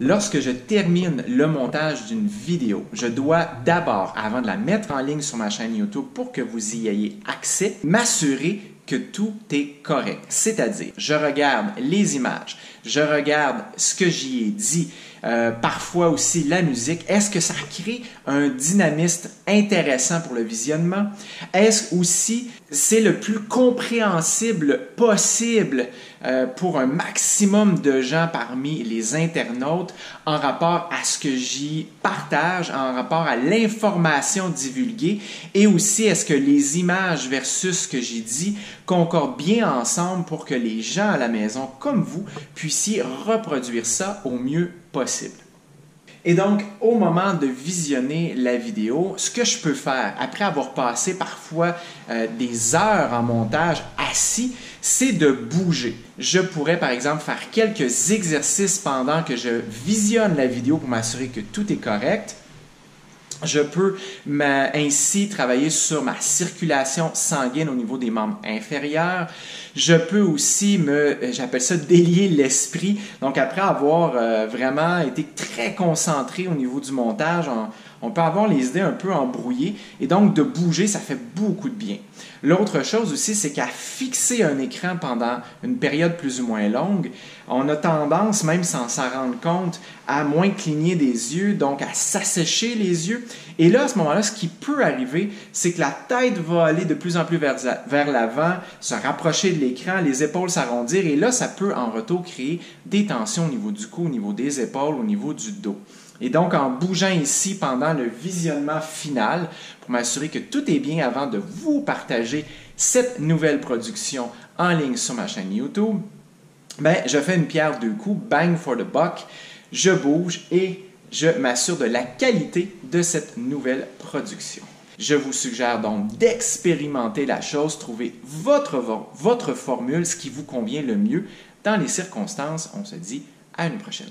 Lorsque je termine le montage d'une vidéo, je dois d'abord, avant de la mettre en ligne sur ma chaîne YouTube pour que vous y ayez accès, m'assurer que tout est correct. C'est-à-dire, je regarde les images, je regarde ce que j'y ai dit, parfois aussi la musique. Est-ce que ça crée un dynamisme intéressant pour le visionnement? Est-ce aussi c'est le plus compréhensible possible pour un maximum de gens parmi les internautes en rapport à ce que j'y partage, en rapport à l'information divulguée et aussi est-ce que les images versus ce que j'ai dit concordent bien ensemble pour que les gens à la maison comme vous puissiez reproduire ça au mieux possible. Et donc, au moment de visionner la vidéo, ce que je peux faire, après avoir passé parfois des heures en montage assis, c'est de bouger. Je pourrais, par exemple, faire quelques exercices pendant que je visionne la vidéo pour m'assurer que tout est correct. Je peux ainsi travailler sur ma circulation sanguine au niveau des membres inférieurs. Je peux aussi j'appelle ça délier l'esprit. Donc après avoir vraiment été très concentré au niveau du montage, on peut avoir les idées un peu embrouillées et donc de bouger, ça fait beaucoup de bien. L'autre chose aussi, c'est qu'à fixer un écran pendant une période plus ou moins longue, on a tendance, même sans s'en rendre compte, à moins cligner des yeux, donc à s'assécher les yeux. Et là, à ce moment-là, ce qui peut arriver, c'est que la tête va aller de plus en plus vers l'avant, se rapprocher de l'écran, les épaules s'arrondir, et là, ça peut en retour créer des tensions au niveau du cou, au niveau des épaules, au niveau du dos. Et donc, en bougeant ici pendant le visionnement final, pour m'assurer que tout est bien avant de vous partager cette nouvelle production en ligne sur ma chaîne YouTube, je fais une pierre deux coups, bang for the buck, je bouge et je m'assure de la qualité de cette nouvelle production. Je vous suggère donc d'expérimenter la chose, trouver votre formule, ce qui vous convient le mieux dans les circonstances. On se dit à une prochaine.